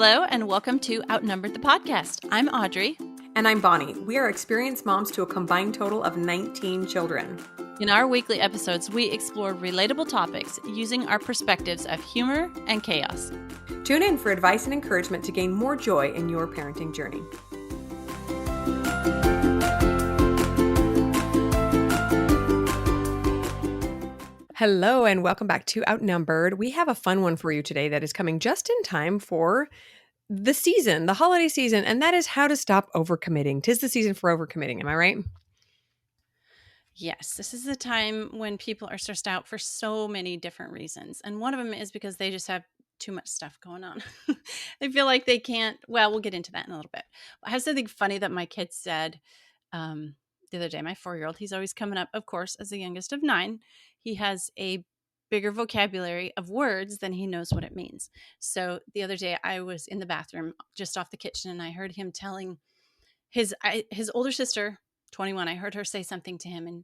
Hello, and welcome to Outnumbered the Podcast. I'm Audrey. And I'm Bonnie. We are experienced moms to a combined total of 19 children. In our weekly episodes, we explore relatable topics using our perspectives of humor and chaos. Tune in for advice and encouragement to gain more joy in your parenting journey. Hello, and welcome back to Outnumbered. We have a fun one for you today that is coming just in time for the season, the holiday season, and that is how to stop overcommitting. 'Tis the season for overcommitting. Am I right? Yes, this is the time when people are stressed out for so many different reasons. And one of them is because they just have too much stuff going on. They feel like they can't, well, we'll get into that in a little bit. I have something funny that my kid said the other day. My 4-year-old, he's always coming up, of course, as the youngest of 9. He has a bigger vocabulary of words than he knows what it means. So the other day I was in the bathroom just off the kitchen and I heard him telling his older sister, 21, I heard her say something to him and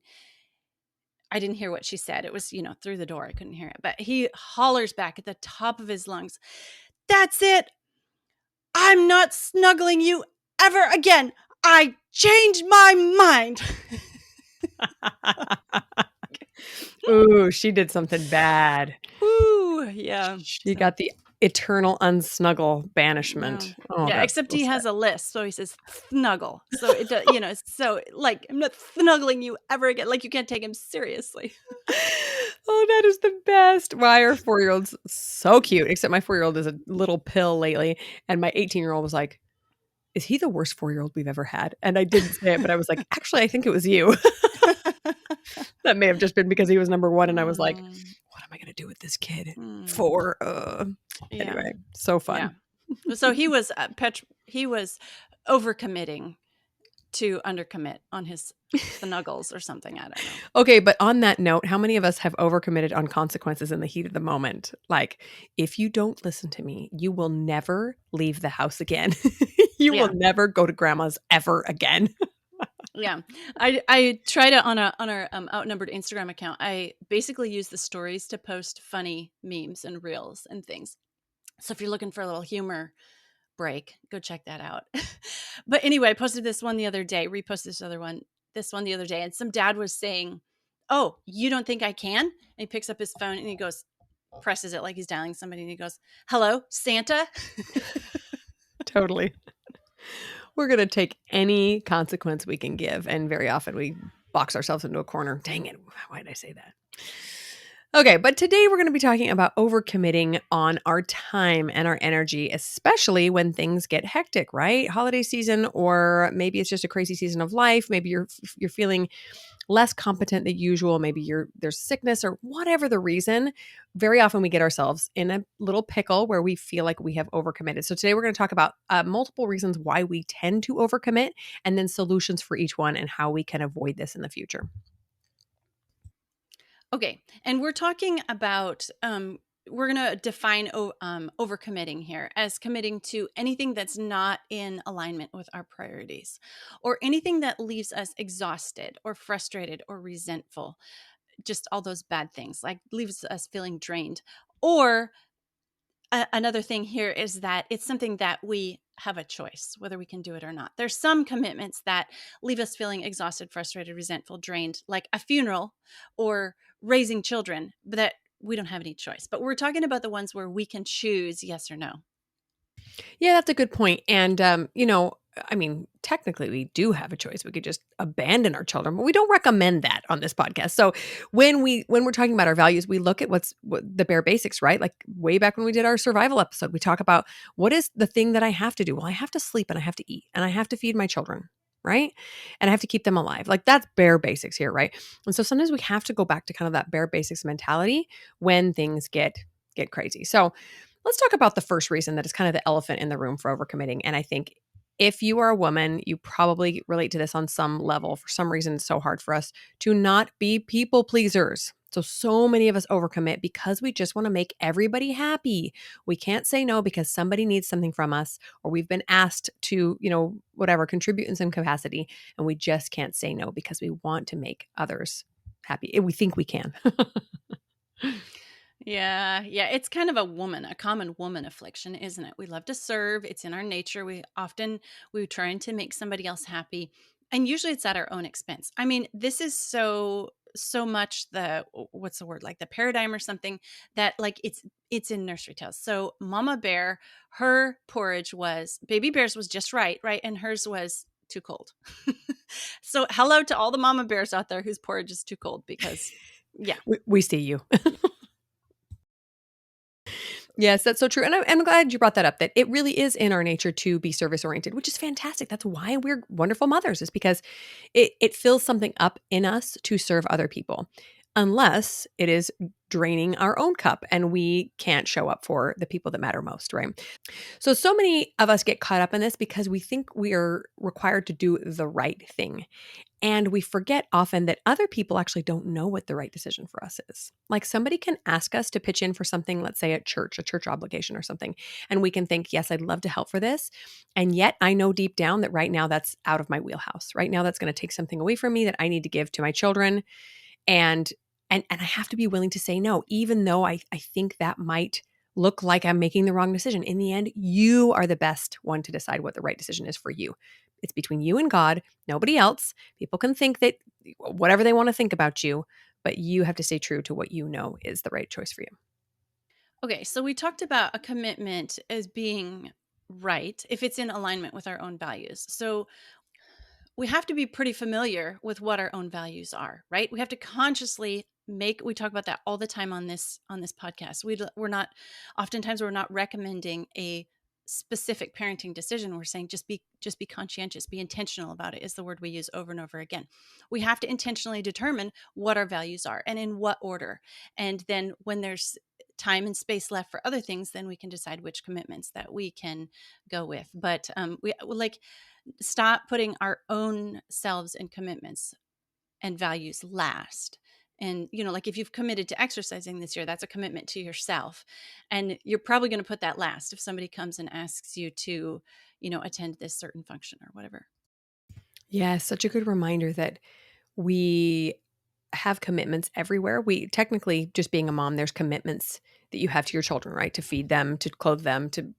I didn't hear what she said. It was, through the door. I couldn't hear it. But he hollers back at the top of his lungs, "That's it. I'm not snuggling you ever again. I changed my mind." Ooh, she did something bad. Ooh, yeah. She got the eternal unsnuggle banishment. Yeah, Oh, yeah, except he has a list. So he says snuggle. So it does, so like, I'm not snuggling you ever again. Like you can't take him seriously. Oh, that is the best. Why are 4-year-olds so cute? Except my 4-year-old is a little pill lately. And my 18-year-old was like, "Is he the worst 4-year-old we've ever had?" And I didn't say it, but I was like, actually, I think it was you. That may have just been because he was number one. And I was like, what am I going to do with this kid? 4. Anyway, so fun. Yeah. So he was overcommitting to undercommit on his snuggles or something. I don't know. Okay, but on that note, how many of us have overcommitted on consequences in the heat of the moment? Like, if you don't listen to me, you will never leave the house again. You will never go to grandma's ever again. Yeah, I tried it on our Outnumbered Instagram account. I basically use the stories to post funny memes and reels and things. So if you're looking for a little humor break, go check that out. But anyway, I posted this one the other day, reposted this one the other day, and some dad was saying, "Oh, you don't think I can?" And he picks up his phone and he goes, presses it like he's dialing somebody, and he goes, "Hello, Santa?" Totally. We're going to take any consequence we can give. And very often we box ourselves into a corner. Dang it. Why did I say that? Okay, but today we're going to be talking about overcommitting on our time and our energy, especially when things get hectic, right? Holiday season, or maybe it's just a crazy season of life. Maybe you're feeling less competent than usual. Maybe there's sickness or whatever the reason. Very often we get ourselves in a little pickle where we feel like we have overcommitted. So today we're going to talk about multiple reasons why we tend to overcommit and then solutions for each one and how we can avoid this in the future. Okay, and we're talking about, we're going to define overcommitting here as committing to anything that's not in alignment with our priorities or anything that leaves us exhausted or frustrated or resentful, just all those bad things, like leaves us feeling drained. Or another thing here is that it's something that we have a choice whether we can do it or not. There's some commitments that leave us feeling exhausted, frustrated, resentful, drained, like a funeral or raising children, but that we don't have any choice. But we're talking about the ones where we can choose yes or no. Yeah, that's a good point. And, technically we do have a choice. We could just abandon our children, but we don't recommend that on this podcast. So when we're talking about our values, we look at what the bare basics, right? Like way back when we did our survival episode, we talk about what is the thing that I have to do? Well, I have to sleep and I have to eat and I have to feed my children, right? And I have to keep them alive. Like that's bare basics here, right? And so sometimes we have to go back to kind of that bare basics mentality when things get crazy. So let's talk about the first reason that is kind of the elephant in the room for overcommitting. And I think if you are a woman, you probably relate to this on some level. For some reason, it's so hard for us to not be people pleasers. So many of us overcommit because we just want to make everybody happy. We can't say no because somebody needs something from us, or we've been asked to, contribute in some capacity. And we just can't say no because we want to make others happy. We think we can. Yeah, yeah, it's kind of a common woman affliction, isn't it? We love to serve, it's in our nature. We're trying to make somebody else happy, and usually it's at our own expense. I mean, this is so much what's the word? Like the paradigm or something that like it's in nursery tales. So Mama Bear, her porridge was Baby Bear's was just right, right? And hers was too cold. So hello to all the mama bears out there whose porridge is too cold because yeah. We see you. Yes, that's so true. And I'm glad you brought that up, that it really is in our nature to be service oriented, which is fantastic. That's why we're wonderful mothers, is because it fills something up in us to serve other people, unless it is draining our own cup and we can't show up for the people that matter most, right? So many of us get caught up in this because we think we are required to do the right thing. And we forget often that other people actually don't know what the right decision for us is. Like somebody can ask us to pitch in for something, let's say at church, a church obligation or something. And we can think, yes, I'd love to help for this. And yet I know deep down that right now that's out of my wheelhouse. Right now that's going to take something away from me that I need to give to my children. And I have to be willing to say no, even though I think that might look like I'm making the wrong decision. In the end, you are the best one to decide what the right decision is for you. It's between you and God, nobody else. People can think that whatever they want to think about you, but you have to stay true to what you know is the right choice for you. Okay, so we talked about a commitment as being right if it's in alignment with our own values. So we have to be pretty familiar with what our own values are, right? We have to consciously we talk about that all the time on this podcast. We're not oftentimes we're not recommending a specific parenting decision. We're saying just be conscientious, be intentional about it is the word we use over and over again. We have to intentionally determine what our values are and in what order. And then when there's time and space left for other things, then we can decide which commitments that we can go with. But we like stop putting our own selves and commitments and values last. And, like if you've committed to exercising this year, that's a commitment to yourself. And you're probably going to put that last if somebody comes and asks you to, attend this certain function or whatever. Yeah, such a good reminder that we have commitments everywhere. We technically, just being a mom, there's commitments that you have to your children, right? To feed them, to clothe them, to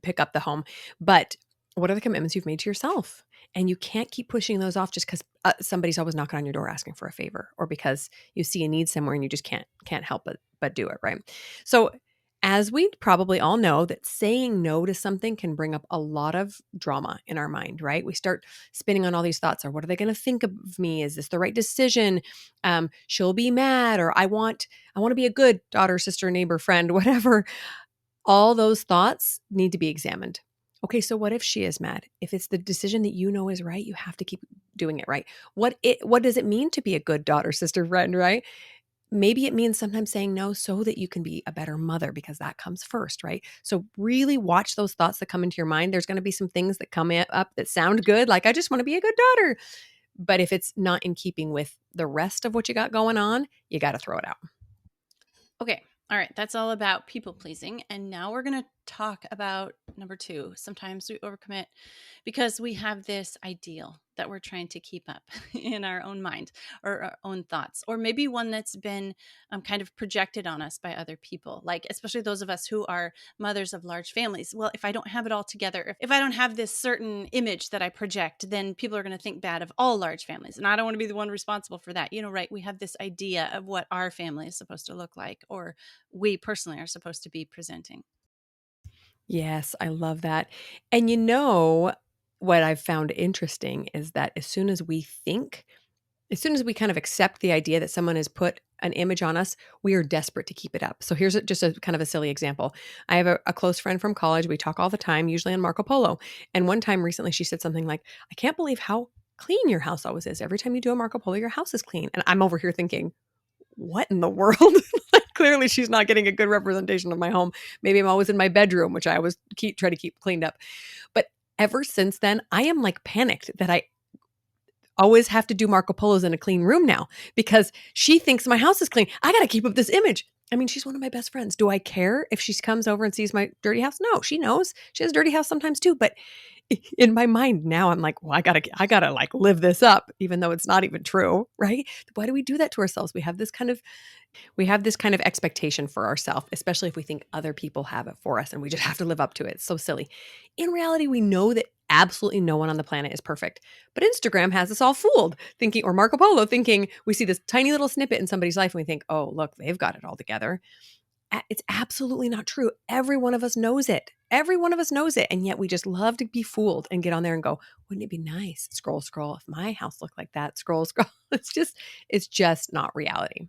pick up the home. But what are the commitments you've made to yourself? And you can't keep pushing those off just because somebody's always knocking on your door asking for a favor, or because you see a need somewhere and you just can't help but do it, right? So as we probably all know, that saying no to something can bring up a lot of drama in our mind, right? We start spinning on all these thoughts. Or what are they going to think of me? Is this the right decision? She'll be mad, or I want to be a good daughter, sister, neighbor, friend, whatever. All those thoughts need to be examined. Okay, so what if she is mad? If it's the decision that you know is right, you have to keep doing it right. What does it mean to be a good daughter, sister, friend, right? Maybe it means sometimes saying no so that you can be a better mother, because that comes first, right? So really watch those thoughts that come into your mind. There's going to be some things that come up that sound good, like I just want to be a good daughter. But if it's not in keeping with the rest of what you got going on, you got to throw it out. Okay. All right. That's all about people pleasing. And now we're going to talk about number 2. Sometimes we overcommit because we have this ideal that we're trying to keep up in our own mind or our own thoughts, or maybe one that's been kind of projected on us by other people, like especially those of us who are mothers of large families. Well, if I don't have it all together, if I don't have this certain image that I project, then people are going to think bad of all large families. And I don't want to be the one responsible for that. Right? We have this idea of what our family is supposed to look like, or we personally are supposed to be presenting. Yes, I love that. And what I've found interesting is that as soon as we kind of accept the idea that someone has put an image on us, we are desperate to keep it up. So here's just a kind of a silly example. I have a close friend from college. We talk all the time, usually on Marco Polo. And one time recently, she said something like, I can't believe how clean your house always is. Every time you do a Marco Polo, your house is clean. And I'm over here thinking, what in the world? Clearly, she's not getting a good representation of my home. Maybe I'm always in my bedroom, which I always try to keep cleaned up. But ever since then, I am like panicked that I always have to do Marco Polos in a clean room now, because she thinks my house is clean. I got to keep up this image. I mean, she's one of my best friends. Do I care if she comes over and sees my dirty house? No, she knows. She has a dirty house sometimes too. But in my mind now, I'm like, well, I gotta like live this up, even though it's not even true, right? Why do we do that to ourselves? We have this kind of expectation for ourselves, especially if we think other people have it for us and we just have to live up to it. It's so silly. In reality, we know that absolutely no one on the planet is perfect. But Instagram has us all fooled, thinking, or Marco Polo thinking we see this tiny little snippet in somebody's life and we think, oh, look, they've got it all together. It's absolutely not true. Every one of us knows it. Every one of us knows it. And yet we just love to be fooled and get on there and go, wouldn't it be nice? Scroll, scroll. If my house looked like that, scroll, scroll. It's just not reality.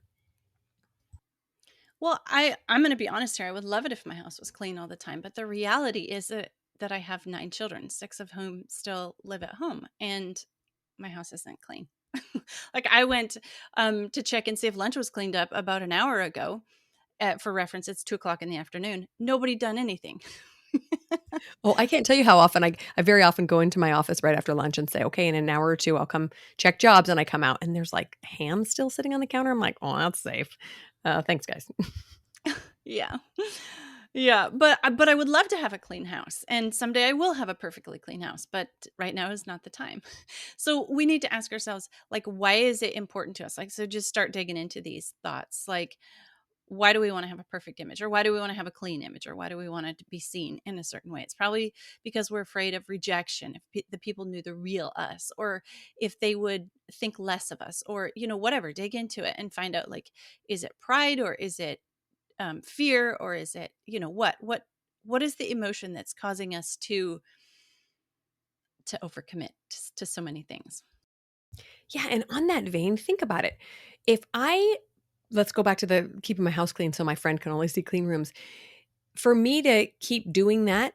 Well, I'm going to be honest here. I would love it if my house was clean all the time, but the reality is that I have 9 children, 6 of whom still live at home, and my house isn't clean. Like I went to check and see if lunch was cleaned up about an hour ago. For reference, it's 2 o'clock in the afternoon. Nobody done anything. Oh, I can't tell you how often I very often go into my office right after lunch and say, okay, in an hour or two, I'll come check jobs. And I come out and there's like ham still sitting on the counter. I'm like, oh, that's safe. Thanks, guys. Yeah. Yeah, but I would love to have a clean house, and someday I will have a perfectly clean house, but right now is not the time. So we need to ask ourselves, like, why is it important to us? Like, so just start digging into these thoughts. Like, why do we want to have a perfect image, or why do we want to have a clean image, or why do we want it to be seen in a certain way? It's probably because we're afraid of rejection. If the people knew the real us, or if they would think less of us, or whatever. Dig into it and find out, like, is it pride, or is it fear, or is it what is the emotion that's causing us to overcommit to so many things? Yeah. And on that vein, think about it. If I, let's go back to the keeping my house clean so my friend can only see clean rooms. For me to keep doing that,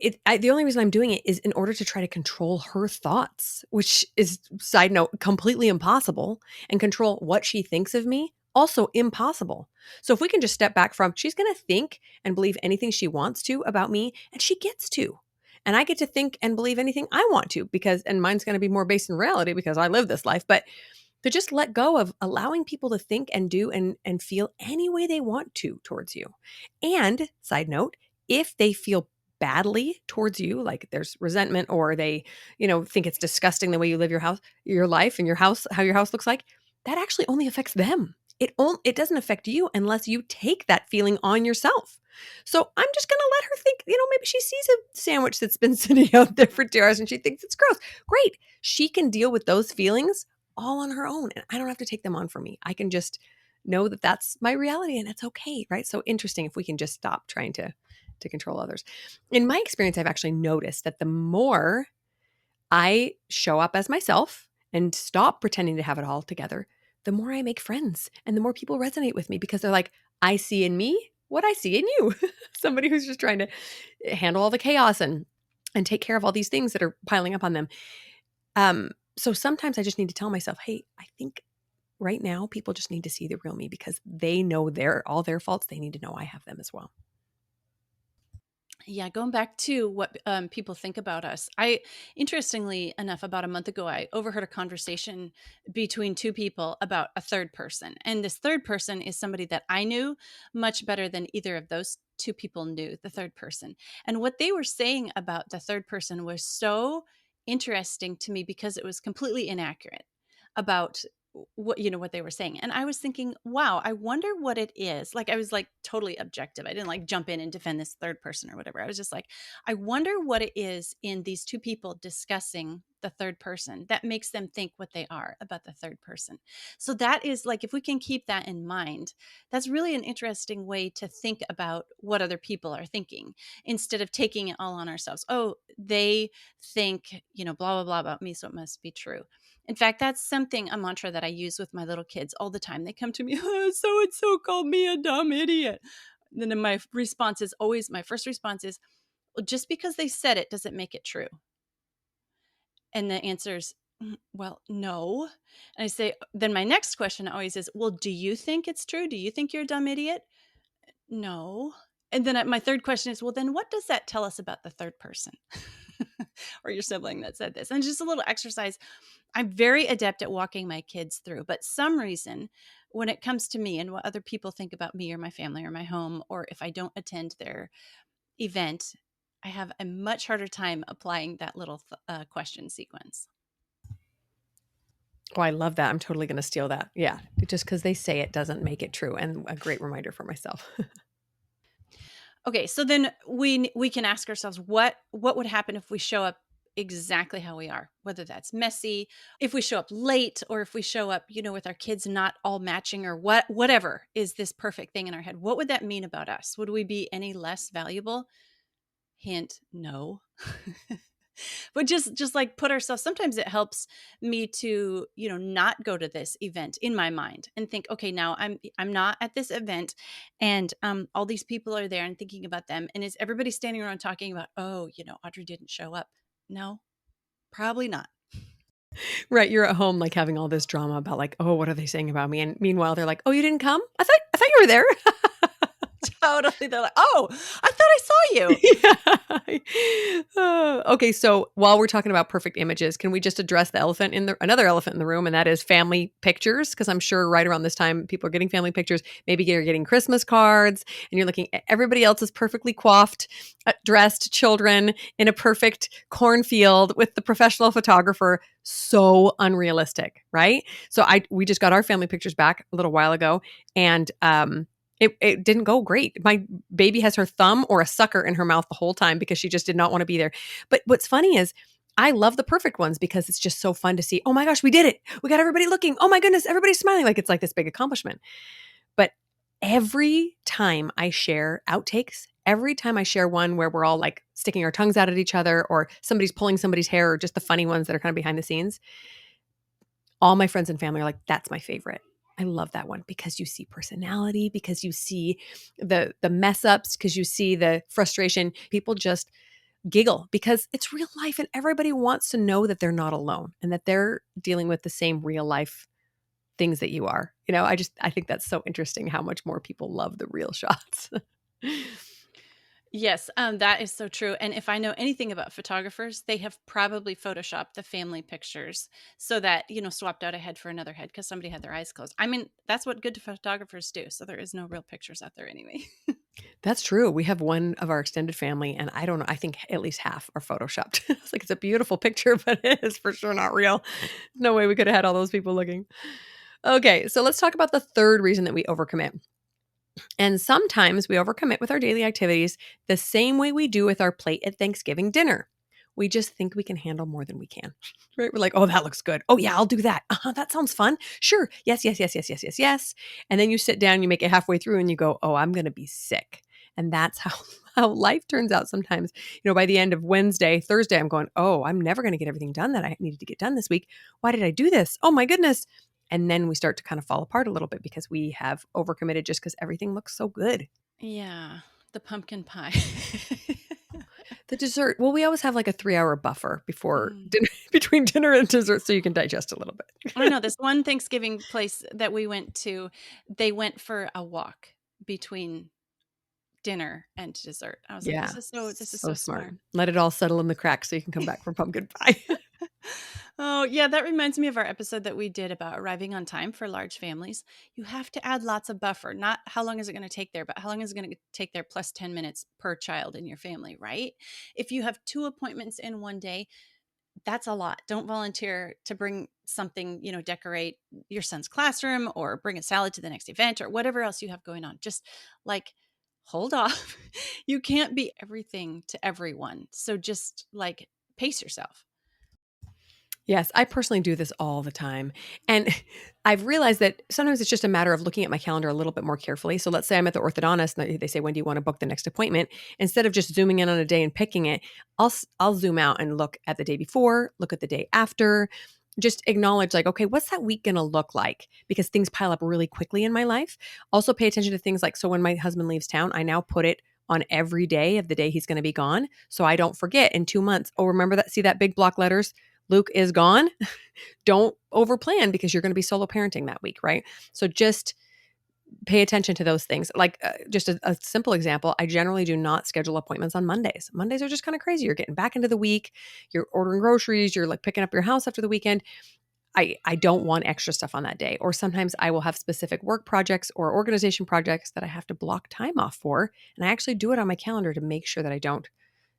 the only reason I'm doing it is in order to try to control her thoughts, which is, side note, completely impossible, and control what she thinks of me, also impossible. So if we can just step back from, she's going to think and believe anything she wants to about me, and she gets to. And I get to think and believe anything I want to and mine's going to be more based in reality because I live this life. But to just let go of allowing people to think and do and feel any way they want to towards you. And side note, if they feel badly towards you, like there's resentment or they, think it's disgusting the way you live your life and your house, how your house looks like, that actually only affects them. It doesn't affect you unless you take that feeling on yourself. So I'm just going to let her think, maybe she sees a sandwich that's been sitting out there for 2 hours and she thinks it's gross. Great. She can deal with those feelings all on her own. And I don't have to take them on for me. I can just know that that's my reality and it's okay, right? So interesting if we can just stop trying to control others. In my experience, I've actually noticed that the more I show up as myself and stop pretending to have it all together, the more I make friends and the more people resonate with me because they're like, I see in me what I see in you. Somebody who's just trying to handle all the chaos and take care of all these things that are piling up on them. So sometimes I just need to tell myself, hey, I think right now people just need to see the real me because they know all their faults. They need to know I have them as well. Yeah, going back to what people think about us. Interestingly enough, about a month ago, I overheard a conversation between 2 people about a third person. And this third person is somebody that I knew much better than either of those 2 people knew the third person. And what they were saying about the third person was so interesting to me because it was completely inaccurate about what they were saying. And I was thinking, wow, I wonder what it is. Like, I was like totally objective. I didn't like jump in and defend this third person or whatever. I was just like, I wonder what it is in these 2 people discussing the third person that makes them think what they are about the third person. So that is like, if we can keep that in mind, that's really an interesting way to think about what other people are thinking instead of taking it all on ourselves. Oh, they think, blah, blah, blah about me, so it must be true. In fact, that's a mantra that I use with my little kids all the time. They come to me, oh, so and so called me a dumb idiot. And then my first response is, well, just because they said it doesn't make it true. And the answer is, well, no. And I say, then my next question always is, well, do you think it's true? Do you think you're a dumb idiot? No. And then my third question is, well, then what does that tell us about the third person or your sibling that said this? And just a little exercise I'm very adept at walking my kids through, but some reason when it comes to me and what other people think about me or my family or my home, or if I don't attend their event, I have a much harder time applying that little question sequence. Oh, I love that. I'm totally going to steal that. Yeah. Just because they say it doesn't make it true. And a great reminder for myself. Okay, so then we can ask ourselves what would happen if we show up exactly how we are, whether that's messy, if we show up late, or if we show up, with our kids not all matching, or whatever is this perfect thing in our head. What would that mean about us? Would we be any less valuable? Hint, no. But just like put ourselves, sometimes it helps me to, not go to this event in my mind and think, okay, now I'm not at this event, and all these people are there and thinking about them. And is everybody standing around talking about, oh, Audrey didn't show up? No, probably not. Right. You're at home, like having all this drama about like, oh, what are they saying about me? And meanwhile, they're like, oh, you didn't come? I thought you were there. Totally. They're like, oh, I thought I saw you. Yeah. Okay, so while we're talking about perfect images, can we just address another elephant in the room, and that is family pictures? Because I'm sure right around this time, people are getting family pictures. Maybe you're getting Christmas cards, and you're looking at everybody else's perfectly coiffed, dressed children in a perfect cornfield with the professional photographer. So unrealistic, right? So we just got our family pictures back a little while ago, and it didn't go great. My baby has her thumb or a sucker in her mouth the whole time because she just did not want to be there. But what's funny is I love the perfect ones because it's just so fun to see, oh my gosh, we did it. We got everybody looking. Oh my goodness, everybody's smiling. Like it's like this big accomplishment. But every time I share outtakes, every time I share one where we're all like sticking our tongues out at each other, or somebody's pulling somebody's hair, or just the funny ones that are kind of behind the scenes, all my friends and family are like, that's my favorite. I love that one because you see personality, because you see the mess ups, because you see the frustration. People just giggle because it's real life, and everybody wants to know that they're not alone and that they're dealing with the same real life things that you are. I think that's so interesting how much more people love the real shots. Yes, that is so true. And if I know anything about photographers, they have probably photoshopped the family pictures so that, swapped out a head for another head because somebody had their eyes closed. I mean, that's what good photographers do. So there is no real pictures out there anyway. That's true. We have one of our extended family, and I don't know, I think at least half are photoshopped. It's like, it's a beautiful picture, but it is for sure not real. No way we could have had all those people looking. Okay, so let's talk about the third reason that we overcommit. And sometimes we overcommit with our daily activities the same way we do with our plate at Thanksgiving dinner. We just think we can handle more than we can, right? We're like, oh, that looks good. Oh, yeah, I'll do that. That sounds fun. Sure. Yes, yes, yes, yes, yes, yes, yes. And then you sit down, you make it halfway through, and you go, oh, I'm going to be sick. And that's how life turns out sometimes. By the end of Thursday, I'm going, oh, I'm never going to get everything done that I needed to get done this week. Why did I do this? Oh, my goodness. And then we start to kind of fall apart a little bit because we have overcommitted just because everything looks so good. Yeah, the pumpkin pie. The dessert. Well, we always have like a 3-hour buffer before dinner, between dinner and dessert, so you can digest a little bit. I know this one Thanksgiving place that we went to, they went for a walk between dinner and dessert. I was like, this is so smart. Let it all settle in the cracks so you can come back for pumpkin pie. Oh, yeah, that reminds me of our episode that we did about arriving on time for large families. You have to add lots of buffer, not how long is it going to take there, but how long is it going to take there plus 10 minutes per child in your family, right? If you have 2 appointments in one day, that's a lot. Don't volunteer to bring something, decorate your son's classroom or bring a salad to the next event or whatever else you have going on. Just like hold off. You can't be everything to everyone. So just like pace yourself. Yes, I personally do this all the time. And I've realized that sometimes it's just a matter of looking at my calendar a little bit more carefully. So let's say I'm at the orthodontist and they say, when do you want to book the next appointment? Instead of just zooming in on a day and picking it, I'll zoom out and look at the day before, look at the day after, just acknowledge like, okay, what's that week going to look like? Because things pile up really quickly in my life. Also pay attention to things like, so when my husband leaves town, I now put it on every day of the day he's going to be gone. So I don't forget in 2 months. Oh, remember that? See that big block letters? Luke is gone. Don't overplan because you're going to be solo parenting that week, right? So just pay attention to those things. Like just a simple example, I generally do not schedule appointments on Mondays. Mondays are just kind of crazy. You're getting back into the week. You're ordering groceries. You're like picking up your house after the weekend. I don't want extra stuff on that day. Or sometimes I will have specific work projects or organization projects that I have to block time off for. And I actually do it on my calendar to make sure that I don't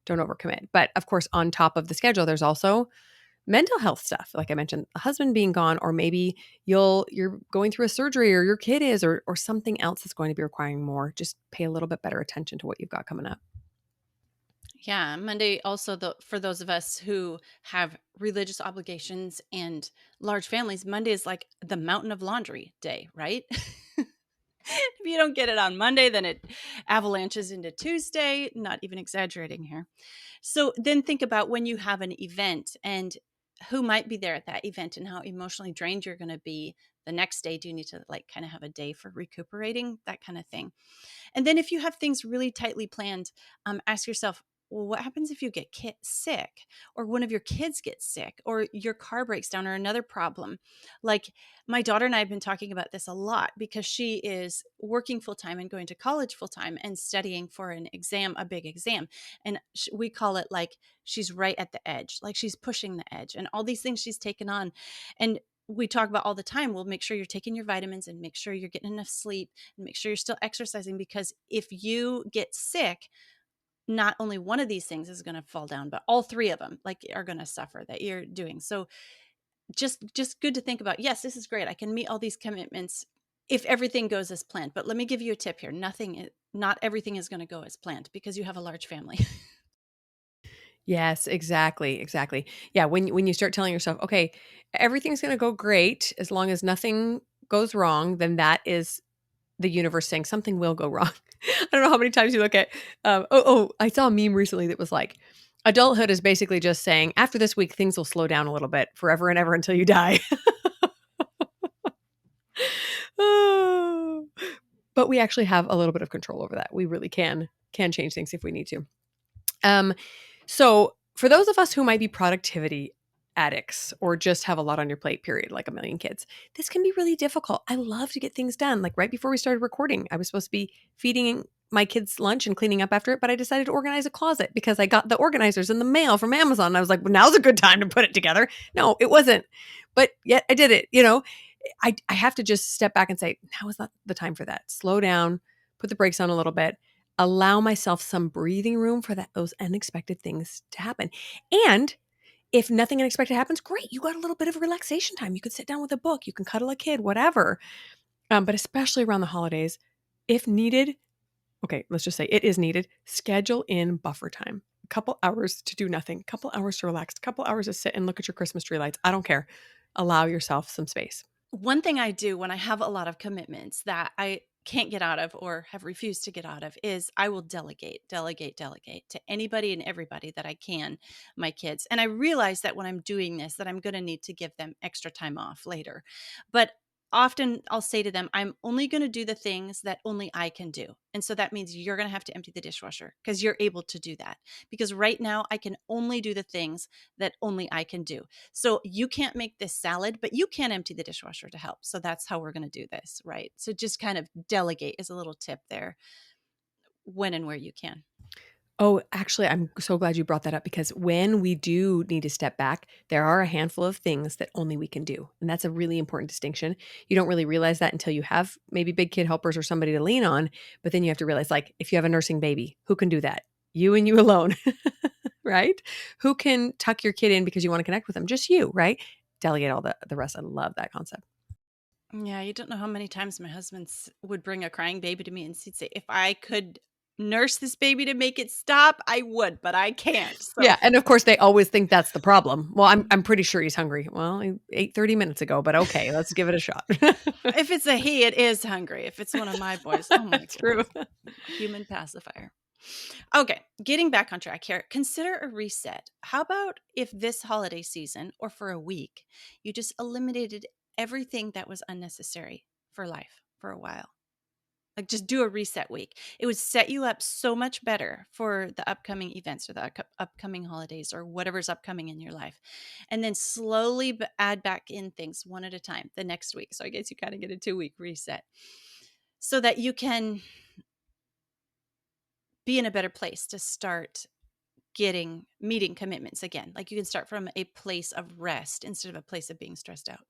overcommit. But of course, on top of the schedule, there's also mental health stuff. Like I mentioned, a husband being gone, or maybe you're going through a surgery, or your kid is, or something else that's going to be requiring more. Just pay a little bit better attention to what you've got coming up. Yeah, Monday also, for those of us who have religious obligations and large families, Monday is like the mountain of laundry day, right? If you don't get it on Monday, then it avalanches into Tuesday, not even exaggerating here. So then think about when you have an event and who might be there at that event and how emotionally drained you're going to be the next day. Do you need to like kind of have a day for recuperating, that kind of thing? And then if you have things really tightly planned, ask yourself, well, what happens if you get sick, or one of your kids gets sick, or your car breaks down, or another problem? Like my daughter and I have been talking about this a lot because she is working full time and going to college full time and studying for an exam, a big exam. And we call it like she's right at the edge, like she's pushing the edge, and all these things she's taken on. And we talk about all the time, well, make sure you're taking your vitamins and make sure you're getting enough sleep and make sure you're still exercising, because if you get sick, not only one of these things is going to fall down, but all three of them like are going to suffer that you're doing. So just good to think about. Yes, this is great. I can meet all these commitments if everything goes as planned. But let me give you a tip here. Not everything is going to go as planned because you have a large family. Yes, exactly, exactly. Yeah, when you start telling yourself, okay, everything's going to go great as long as nothing goes wrong, then that is the universe saying something will go wrong. I don't know how many times you look at, I saw a meme recently that was like, adulthood is basically just saying, after this week, things will slow down a little bit forever and ever until you die. But we actually have a little bit of control over that. We really can change things if we need to. So for those of us who might be productivity addicts or just have a lot on your plate, period, like a million kids, this can be really difficult. I love to get things done. Like right before we started recording, I was supposed to be feeding my kids lunch and cleaning up after it, but I decided to organize a closet because I got the organizers in the mail from Amazon. And I was like, well, now's a good time to put it together. No, it wasn't. But yet I did it. I have to just step back and say, now is not the time for that. Slow down, put the brakes on a little bit, allow myself some breathing room for those unexpected things to happen. And if nothing unexpected happens, great. You got a little bit of relaxation time. You could sit down with a book, you can cuddle a kid, whatever. But especially around the holidays, if needed, okay, let's just say it is needed, schedule in buffer time. A couple hours to do nothing, a couple hours to relax, a couple hours to sit and look at your Christmas tree lights. I don't care. Allow yourself some space. One thing I do when I have a lot of commitments that I can't get out of or have refused to get out of is I will delegate to anybody and everybody that I can, my kids. And I realize that when I'm doing this, that I'm going to need to give them extra time off later. But often I'll say to them, I'm only going to do the things that only I can do. And so that means you're going to have to empty the dishwasher because you're able to do that. Because right now I can only do the things that only I can do. So you can't make this salad, but you can empty the dishwasher to help. So that's how we're going to do this, right? So just kind of delegate is a little tip there, when and where you can. Oh, actually, I'm so glad you brought that up because when we do need to step back, there are a handful of things that only we can do. And that's a really important distinction. You don't really realize that until you have maybe big kid helpers or somebody to lean on. But then you have to realize, like, if you have a nursing baby, who can do that? You and you alone, right? Who can tuck your kid in because you want to connect with them? Just you, right? Delegate all the rest. I love that concept. Yeah, you don't know how many times my husband would bring a crying baby to me and he'd say, if I could nurse this baby to make it stop, I would, but I can't. So Yeah, and of course they always think that's the problem. Well, I'm pretty sure he's hungry. Well, he ate 30 minutes ago, but okay, let's give it a shot. if it's a he, it is hungry. If it's one of my boys, oh my True. goodness, human pacifier. Okay, getting back on track here. Consider a reset. How about if this holiday season or for a week, you just eliminated everything that was unnecessary for life for a while? Like just do a reset week. It would set you up so much better for the upcoming events or the upcoming holidays or whatever's upcoming in your life. And then slowly add back in things one at a time the next week. So I guess you kind of get a 2-week reset so that you can be in a better place to start meeting commitments again. Like you can start from a place of rest instead of a place of being stressed out.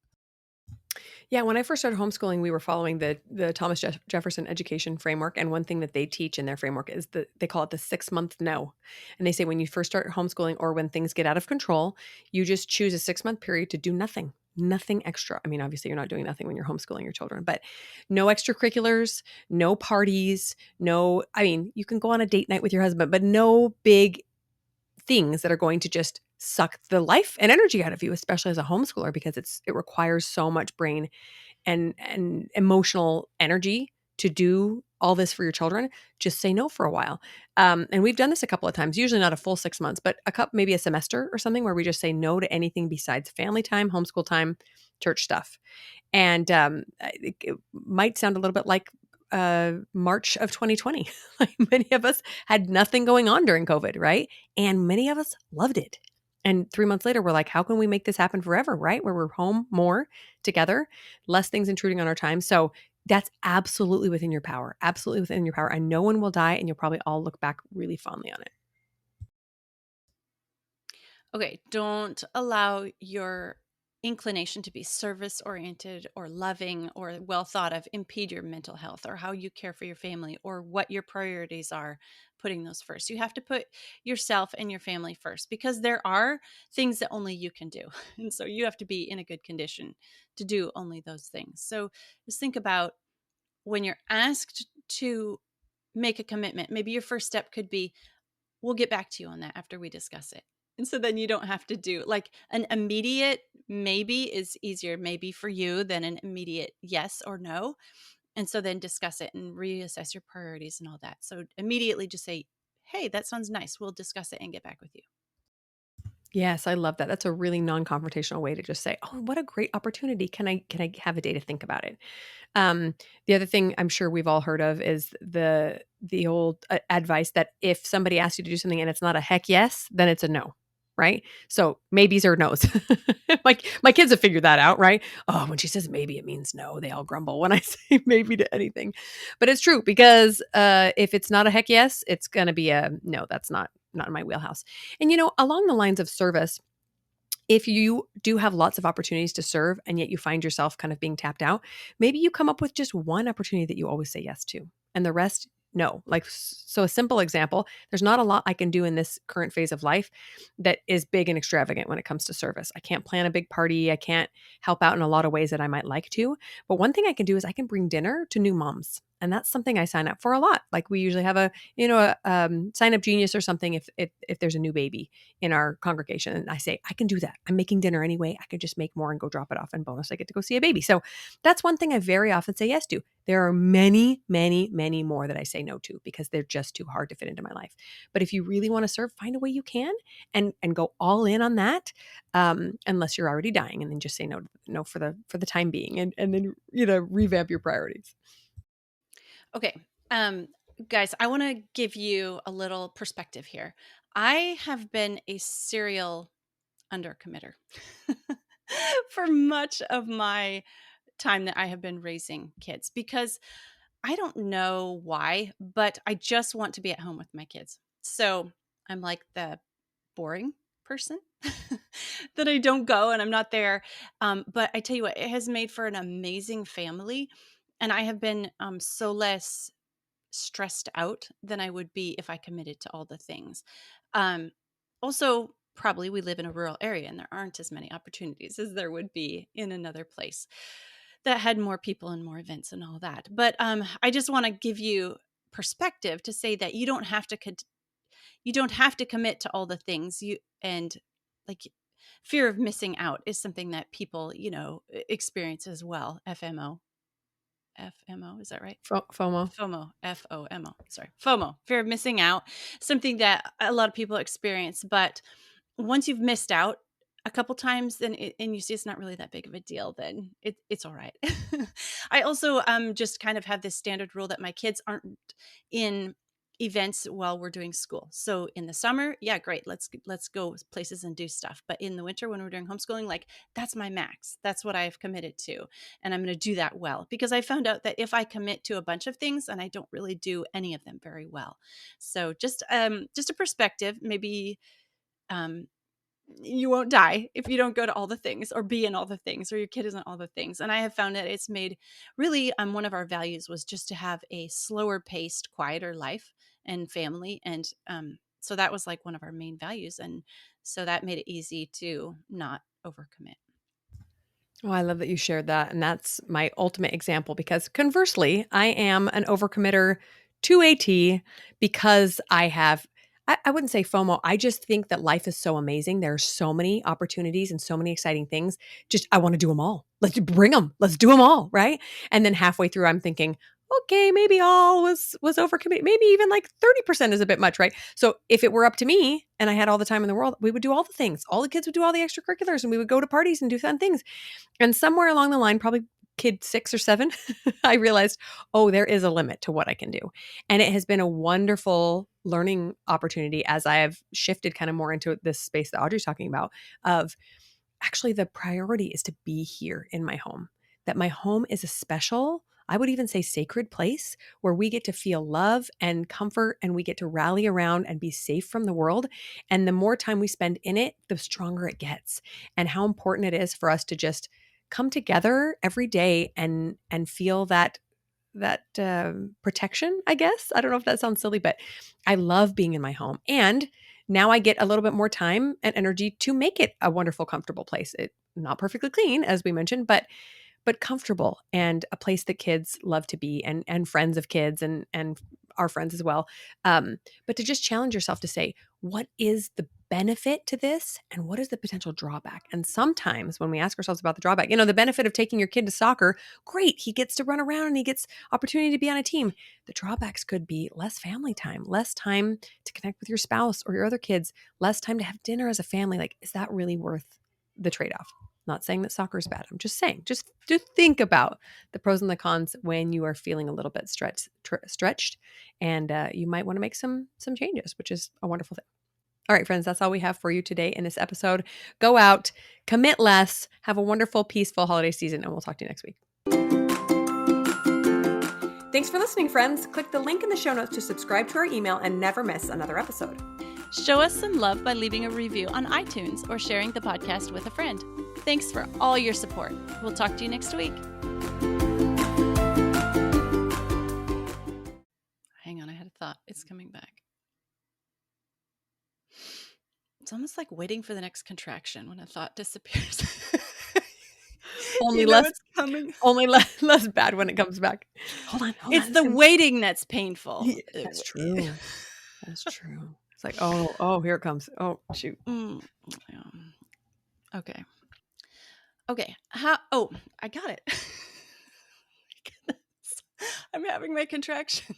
Yeah, when I first started homeschooling, we were following the Thomas Jefferson education framework, and one thing that they teach in their framework is they call it the 6-month no. And they say when you first start homeschooling or when things get out of control, you just choose a 6-month period to do nothing. Nothing extra. I mean, obviously, you're not doing nothing when you're homeschooling your children, but no extracurriculars, no parties, no, I mean, you can go on a date night with your husband, but no big things that are going to just suck the life and energy out of you, especially as a homeschooler, because it requires so much brain and emotional energy to do all this for your children. Just say no for a while. And we've done this a couple of times, usually not a full 6 months, but maybe a semester or something where we just say no to anything besides family time, homeschool time, church stuff. And it might sound a little bit like March of 2020. Like many of us had nothing going on during COVID, right? And many of us loved it. And 3 months later, we're like, how can we make this happen forever, right? Where we're home more together, less things intruding on our time. So that's absolutely within your power, absolutely within your power. And no one will die. And you'll probably all look back really fondly on it. Okay, don't allow your inclination to be service oriented or loving or well thought of impede your mental health or how you care for your family or what your priorities are, putting those first. You have to put yourself and your family first because there are things that only you can do. And so you have to be in a good condition to do only those things. So just think about when you're asked to make a commitment, maybe your first step could be, we'll get back to you on that after we discuss it. And so then you don't have to do like an immediate maybe is easier maybe for you than an immediate yes or no. And so then discuss it and reassess your priorities and all that. So immediately just say, hey, that sounds nice. We'll discuss it and get back with you. Yes, I love that. That's a really non-confrontational way to just say, "Oh, what a great opportunity. Can I have a day to think about it?" The other thing I'm sure we've all heard of is the old advice that if somebody asks you to do something and it's not a heck yes, then it's a no, right? So maybes or no's. Like my kids have figured that out, right? Oh, when she says maybe, it means no. They all grumble when I say maybe to anything, but it's true because if it's not a heck yes, it's gonna be a no. That's not in my wheelhouse. And along the lines of service, if you do have lots of opportunities to serve and yet you find yourself kind of being tapped out, maybe you come up with just one opportunity that you always say yes to and the rest no. Like, so a simple example, there's not a lot I can do in this current phase of life that is big and extravagant when it comes to service. I can't plan a big party. I can't help out in a lot of ways that I might like to. But one thing I can do is I can bring dinner to new moms. And that's something I sign up for a lot. Like we usually have a sign up genius or something if there's a new baby in our congregation. And I say, I can do that. I'm making dinner anyway. I could just make more and go drop it off. And bonus, I get to go see a baby. So that's one thing I very often say yes to. There are many, many, many more that I say no to because they're just too hard to fit into my life. But if you really want to serve, find a way you can and go all in on that, unless you're already dying, and then just say no for the time being, and then revamp your priorities. Okay. Guys, I want to give you a little perspective here. I have been a serial undercommitter for much of my time that I have been raising kids because I don't know why, but I just want to be at home with my kids. So I'm like the boring person that I don't go and I'm not there. But I tell you what, it has made for an amazing family. And I have been so less stressed out than I would be if I committed to all the things. Um, Also, probably we live in a rural area and there aren't as many opportunities as there would be in another place that had more people and more events and all that. But I just want to give you perspective to say that you don't have to commit to all the things you and like fear of missing out is something that people experience as well. FMO, is that right? FOMO. FOMO, FOMO, sorry. FOMO, fear of missing out, something that a lot of people experience. But once you've missed out a couple times, and you see it's not really that big of a deal, then it's all right. I also just kind of have this standard rule that my kids aren't in events while we're doing school. So in the summer, yeah, great. Let's go places and do stuff. But in the winter when we're doing homeschooling, like that's my max. That's what I've committed to. And I'm going to do that well, because I found out that if I commit to a bunch of things, and I don't really do any of them very well. So just a perspective, maybe you won't die if you don't go to all the things or be in all the things, or your kid isn't all the things. And I have found that it's made really, one of our values was just to have a slower paced, quieter life and family. And so that was like one of our main values. And so that made it easy to not overcommit. Oh, I love that you shared that. And that's my ultimate example, because conversely, I am an overcommitter to a T, because I wouldn't say FOMO. I just think that life is so amazing. There are so many opportunities and so many exciting things. Just, I want to do them all. Let's bring them. Let's do them all. Right. And then halfway through, I'm thinking, okay, maybe all was overcommit. Maybe even like 30% is a bit much, right? So if it were up to me and I had all the time in the world, we would do all the things. All the kids would do all the extracurriculars, and we would go to parties and do fun things. And somewhere along the line, probably kid 6 or 7, I realized, oh, there is a limit to what I can do. And it has been a wonderful learning opportunity as I have shifted kind of more into this space that Audrey's talking about, of actually the priority is to be here in my home, that my home is a special, I would even say sacred place where we get to feel love and comfort, and we get to rally around and be safe from the world. And the more time we spend in it, the stronger it gets. And how important it is for us to just come together every day and feel that protection, I guess. I don't know if that sounds silly, but I love being in my home. And now I get a little bit more time and energy to make it a wonderful, comfortable place. It not perfectly clean, as we mentioned, but comfortable, and a place that kids love to be, and friends of kids and our friends as well. But to just challenge yourself to say, what is the benefit to this, and what is the potential drawback? And sometimes when we ask ourselves about the drawback, the benefit of taking your kid to soccer, great, he gets to run around and he gets opportunity to be on a team. The drawbacks could be less family time, less time to connect with your spouse or your other kids, less time to have dinner as a family. Like, is that really worth the trade-off? Not saying that soccer is bad. I'm just saying, just think about the pros and the cons when you are feeling a little bit stretched, and you might want to make some changes, which is a wonderful thing. All right, friends, that's all we have for you today in this episode. Go out, commit less, have a wonderful, peaceful holiday season, and we'll talk to you next week. Thanks for listening, friends. Click the link in the show notes to subscribe to our email and never miss another episode. Show us some love by leaving a review on iTunes or sharing the podcast with a friend. Thanks for all your support. We'll talk to you next week. Hang on, I had a thought. It's coming back. It's almost like waiting for the next contraction when a thought disappears. Only it's coming. Only less bad when it comes back. Hold on. It's the waiting that's painful. That's true. That's true. It's like, oh, here it comes. Oh, shoot. Okay. I got it. I'm having my contraction.